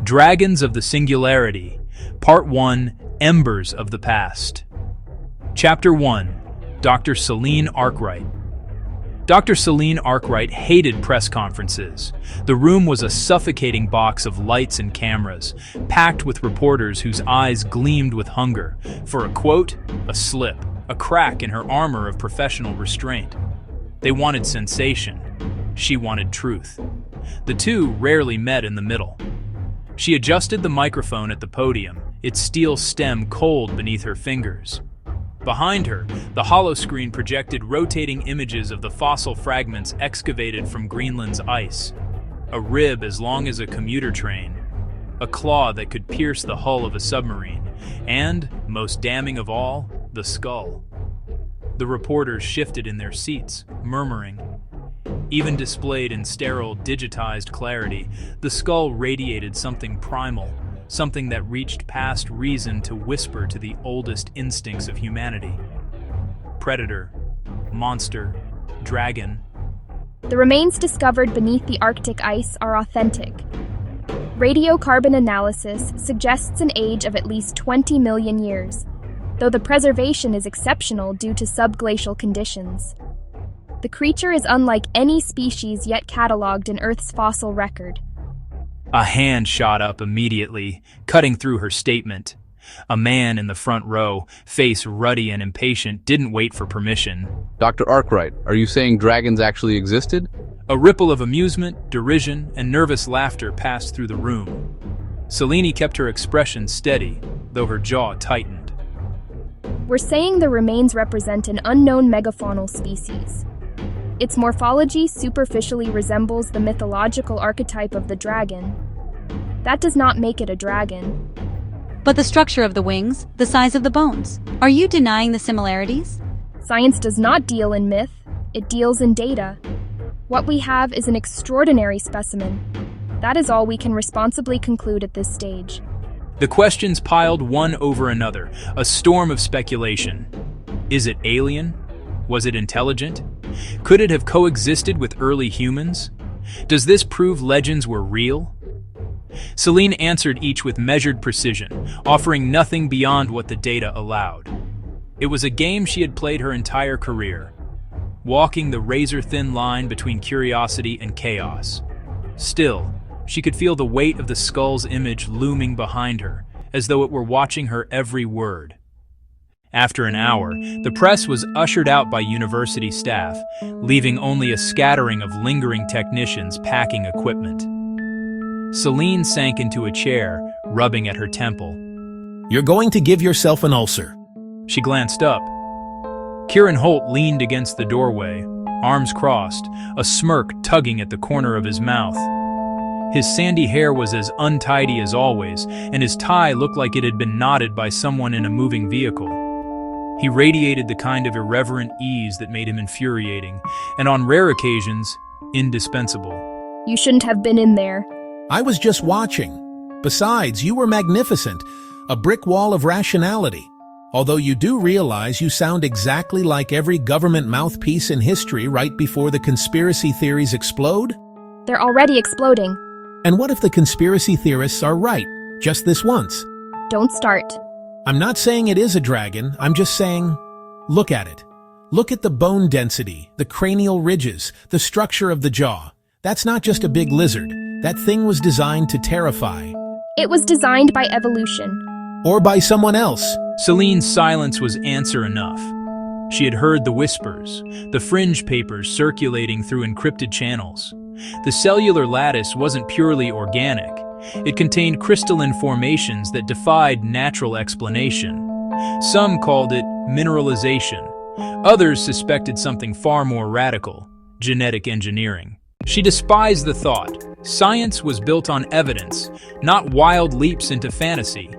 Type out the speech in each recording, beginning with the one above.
Dragons of the Singularity, Part 1, Embers of the Past. Chapter 1, Dr. Selene Arkwright. Dr. Selene Arkwright hated press conferences. The room was a suffocating box of lights and cameras, packed with reporters whose eyes gleamed with hunger for a quote, a slip, a crack in her armor of professional restraint. They wanted sensation. She wanted truth. The two rarely met in the middle. She adjusted the microphone at the podium, its steel stem cold beneath her fingers. Behind her, the holoscreen projected rotating images of the fossil fragments excavated from Greenland's ice. A rib as long as a commuter train, a claw that could pierce the hull of a submarine, and, most damning of all, the skull. The reporters shifted in their seats, murmuring. Even displayed in sterile, digitized clarity, the skull radiated something primal, something that reached past reason to whisper to the oldest instincts of humanity. Predator, monster, dragon. The remains discovered beneath the Arctic ice are authentic. Radiocarbon analysis suggests an age of at least 20 million years, though the preservation is exceptional due to subglacial conditions. The creature is unlike any species yet catalogued in Earth's fossil record. A hand shot up immediately, cutting through her statement. A man in the front row, face ruddy and impatient, didn't wait for permission. Dr. Arkwright, are you saying dragons actually existed? A ripple of amusement, derision, and nervous laughter passed through the room. Selene kept her expression steady, though her jaw tightened. We're saying the remains represent an unknown megafaunal species. Its morphology superficially resembles the mythological archetype of the dragon. That does not make it a dragon. But the structure of the wings, the size of the bones, are you denying the similarities? Science does not deal in myth, it deals in data. What we have is an extraordinary specimen. That is all we can responsibly conclude at this stage. The questions piled one over another, a storm of speculation. Is it alien? Was it intelligent? Could it have coexisted with early humans? Does this prove legends were real? Selene answered each with measured precision, offering nothing beyond what the data allowed. It was a game she had played her entire career, walking the razor-thin line between curiosity and chaos. Still, she could feel the weight of the skull's image looming behind her, as though it were watching her every word. After an hour, the press was ushered out by university staff, leaving only a scattering of lingering technicians packing equipment. Selene sank into a chair, rubbing at her temple. You're going to give yourself an ulcer. She glanced up. Kieran Holt leaned against the doorway, arms crossed, a smirk tugging at the corner of his mouth. His sandy hair was as untidy as always, and his tie looked like it had been knotted by someone in a moving vehicle. He radiated the kind of irreverent ease that made him infuriating, and on rare occasions, indispensable. You shouldn't have been in there. I was just watching. Besides, you were magnificent, a brick wall of rationality. Although you do realize you sound exactly like every government mouthpiece in history right before the conspiracy theories explode? They're already exploding. And what if the conspiracy theorists are right, just this once? Don't start. I'm not saying it is a dragon, I'm just saying, look at it. Look at the bone density, the cranial ridges, the structure of the jaw. That's not just a big lizard. That thing was designed to terrify. It was designed by evolution. Or by someone else. Selene's silence was answer enough. She had heard the whispers, the fringe papers circulating through encrypted channels. The cellular lattice wasn't purely organic. It contained crystalline formations that defied natural explanation. Some called it mineralization. Others suspected something far more radical, genetic engineering. She despised the thought. Science was built on evidence, not wild leaps into fantasy.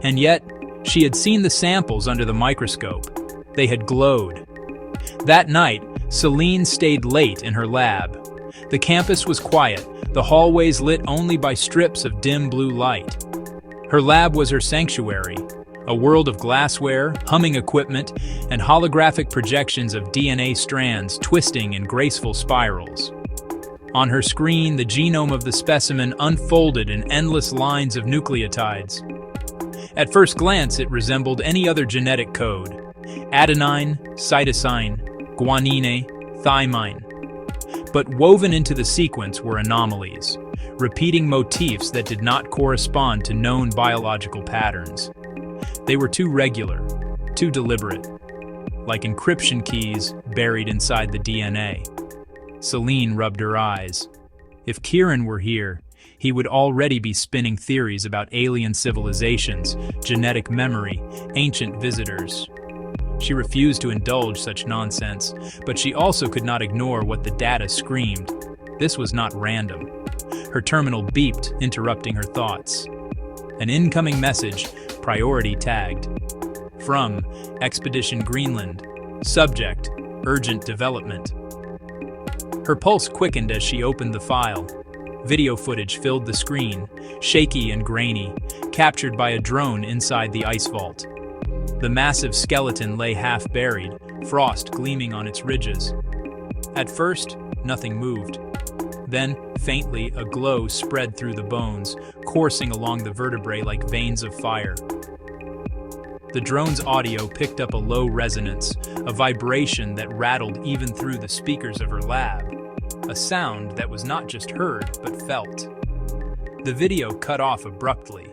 And yet, she had seen the samples under the microscope. They had glowed. That night, Selene stayed late in her lab. The campus was quiet, the hallways lit only by strips of dim blue light. Her lab was her sanctuary, a world of glassware, humming equipment, and holographic projections of DNA strands twisting in graceful spirals. On her screen, the genome of the specimen unfolded in endless lines of nucleotides. At first glance, it resembled any other genetic code: adenine, cytosine, guanine, thymine. But woven into the sequence were anomalies, repeating motifs that did not correspond to known biological patterns. They were too regular, too deliberate, like encryption keys buried inside the DNA. Selene rubbed her eyes. If Kieran were here, he would already be spinning theories about alien civilizations, genetic memory, ancient visitors. She refused to indulge such nonsense, but she also could not ignore what the data screamed. This was not random. Her terminal beeped, interrupting her thoughts. An incoming message, priority tagged. From Expedition Greenland. Subject, urgent development. Her pulse quickened as she opened the file. Video footage filled the screen, shaky and grainy, captured by a drone inside the ice vault. The massive skeleton lay half-buried, frost gleaming on its ridges. At first, nothing moved. Then, faintly, a glow spread through the bones, coursing along the vertebrae like veins of fire. The drone's audio picked up a low resonance, a vibration that rattled even through the speakers of her lab. A sound that was not just heard, but felt. The video cut off abruptly.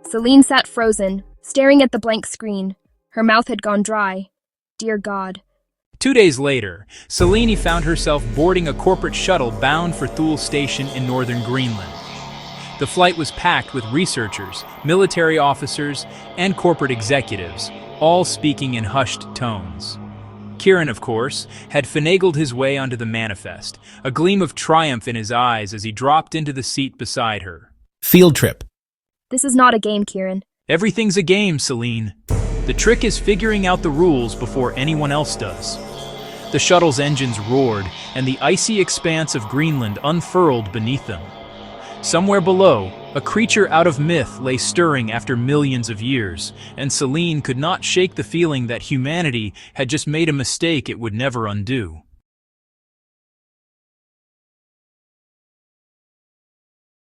Selene sat frozen, staring at the blank screen. Her mouth had gone dry. Dear God. 2 days later, Selene found herself boarding a corporate shuttle bound for Thule Station in northern Greenland. The flight was packed with researchers, military officers, and corporate executives, all speaking in hushed tones. Kieran, of course, had finagled his way onto the manifest, a gleam of triumph in his eyes as he dropped into the seat beside her. Field trip. This is not a game, Kieran. Everything's a game, Selene. The trick is figuring out the rules before anyone else does. The shuttle's engines roared, and the icy expanse of Greenland unfurled beneath them. Somewhere below, a creature out of myth lay stirring after millions of years, and Selene could not shake the feeling that humanity had just made a mistake it would never undo.